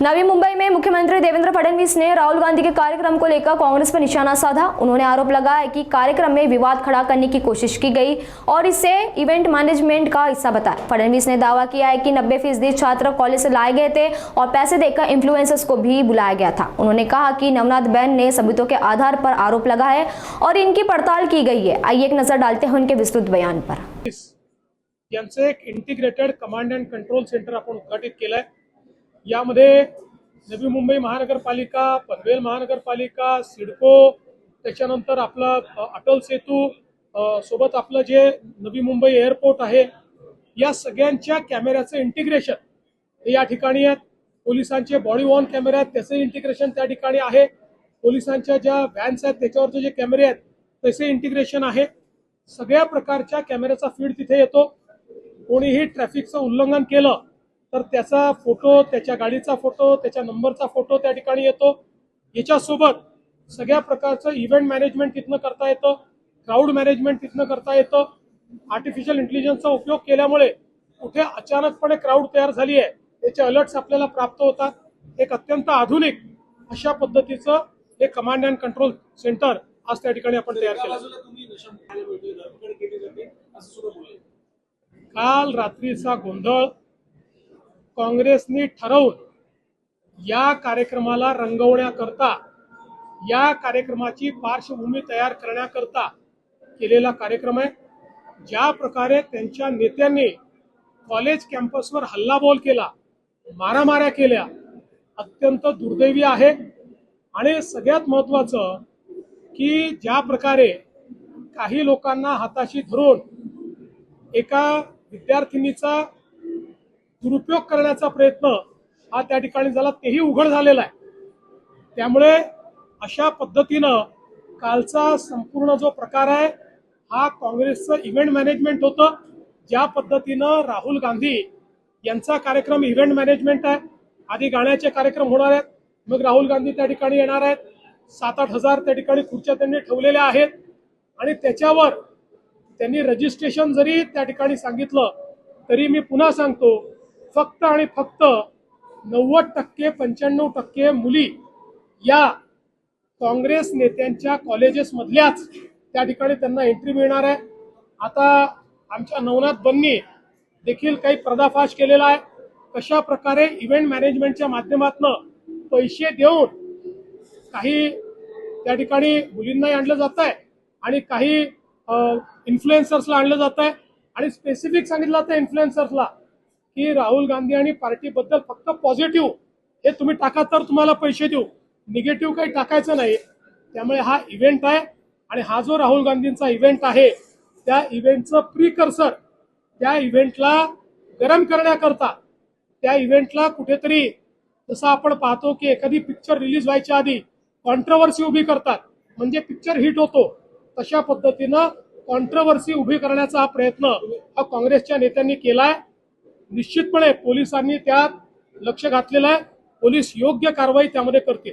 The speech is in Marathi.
नवी मुंबई में मुख्यमंत्री देवेंद्र फडणवीस ने राहुल गांधी के कार्यक्रम को लेकर कांग्रेस पर निशाना साधा। उन्होंने आरोप लगाया कि कार्यक्रम में विवाद खड़ा करने की कोशिश की गई और इसे इवेंट मैनेजमेंट का हिस्सा बताया। फडणवीस ने दावा किया है कि 90% छात्र कॉलेज से लाए गए थे और पैसे देकर इन्फ्लुएंसर्स को भी बुलाया गया था। उन्होंने कहा कि नवनाथ बहन ने सबूतों के आधार पर आरोप लगा है और इनकी पड़ताल की गई है। आइए एक नजर डालते हैं उनके विस्तृत बयान पर। यांचं एक integrated command and control centre आपण उद्घाटित केलंय। यामध्ये नवी मुंबई महानगरपालिका, पनवेल महानगरपालिका, सिडको, त्याच्यानंतर आपला अटल सेतू, सोबत आपलं जे नवी मुंबई एअरपोर्ट आहे, या सगळ्यांच्या कॅमेऱ्याचं इंटिग्रेशन या ठिकाणी आहे। पोलिसांचे बॉडी वॉर्न कॅमेरे आहेत त्याचे इंटिग्रेशन त्या ठिकाणी आहे। पोलिसांच्या ज्या व्हॅन्स आहेत त्याच्यावरचे जे कॅमेरे आहेत त्याचे इंटिग्रेशन आहे। सगळ्या प्रकारच्या कॅमेऱ्याचा फीड तिथे येतो। कोणीही ट्रॅफिकचं उल्लंघन केलं तर त्याचा फोटो, त्याच्या गाडीचा फोटो, त्याच्या नंबरचा फोटो त्या ठिकाणी येतो। याच्यासोबत सगळ्या प्रकारचं इव्हेंट मॅनेजमेंट तिथनं करता येतं, क्राऊड मॅनेजमेंट तिथनं करता येतं। आर्टिफिशियल इंटेलिजन्सचा उपयोग केल्यामुळे कुठे अचानकपणे क्राऊड तयार झाली आहे त्याचे अलर्ट्स आपल्याला प्राप्त होतात। एक अत्यंत आधुनिक अशा पद्धतीचं हे कमांड अँड कंट्रोल सेंटर आज त्या ठिकाणी आपण तयार केलं। काल रात्रीचा गोंधळ काँग्रेसने ठरवून या कार्यक्रमाला रंगवण्याकरता, या कार्यक्रमाची पार्श्वभूमी तयार करण्याकरता केलेला कार्यक्रम आहे। ज्या प्रकारे त्यांच्या नेत्यांनी कॉलेज कॅम्पसवर हल्लाबोल केला, मारामाऱ्या केल्या, अत्यंत दुर्दैवी आहे। आणि सगळ्यात महत्त्वाचं की ज्या प्रकारे काही लोकांना हाताशी धरून एका विद्यार्थिनीचा दुरुपयोग करण्याचा प्रयत्न हा त्या ठिकाणी झाला, तेही उघड झालेला आहे। त्यामुळे अशा पद्धतीनं कालचा संपूर्ण जो प्रकार आहे हा काँग्रेसचं इव्हेंट मॅनेजमेंट होतं। ज्या पद्धतीनं राहुल गांधी यांचा कार्यक्रम इव्हेंट मॅनेजमेंट आहे। आधी गाण्याचे कार्यक्रम होणार आहेत, मग राहुल गांधी त्या ठिकाणी येणार आहेत। 7-8 हजार त्या ठिकाणी खुर्च्या त्यांनी ठेवलेल्या आहेत आणि त्याच्यावर त्यांनी रजिस्ट्रेशन जरी त्या ठिकाणी सांगितलं तरी मी पुन्हा सांगतो, फक्त आणि फक्त 90% 95% मुली या काँग्रेस नेत्यांच्या कॉलेजेस मधल्याच त्या ठिकाणी त्यांना एंट्री मिळणार आहे। आता आमच्या नवनाथ बन्नी देखील काही पर्दाफाश केलेला आहे। कशा प्रकारे इव्हेंट मॅनेजमेंटच्या माध्यमातून पैसे देऊन काही त्या ठिकाणी मुलींना आणलं जात आहे आणि काही इन्फ्लुएन्सर्सला आणलं जात आहे। आणि स्पेसिफिक सांगितलं जातं इन्फ्लुएन्सर्सला की राहुल गांधी आणि पार्टीबद्दल फक्त पॉझिटिव्ह हे तुम्ही टाका तर तुम्हाला पैसे देऊ, निगेटिव्ह काही टाकायचं नाही। त्यामुळे हा इव्हेंट आहे आणि हा जो राहुल गांधींचा इव्हेंट आहे त्या इव्हेंटचं प्रिकर्सर, त्या इव्हेंटला गरम करण्याकरता, त्या इव्हेंटला कुठेतरी जसं आपण पाहतो की एखादी पिक्चर रिलीज व्हायच्या आधी कॉन्ट्रोवर्सी उभी करतात म्हणजे पिक्चर हिट होतो, तशा पद्धतीनं कॉन्ट्रोवर्सी उभी करण्याचा हा प्रयत्न हा काँग्रेसच्या नेत्यांनी केलाय। निश्चितपणे पोलिसांनी त्यात लक्ष घातलेलं आहे। पोलीस योग्य कारवाई त्यामध्ये करतील।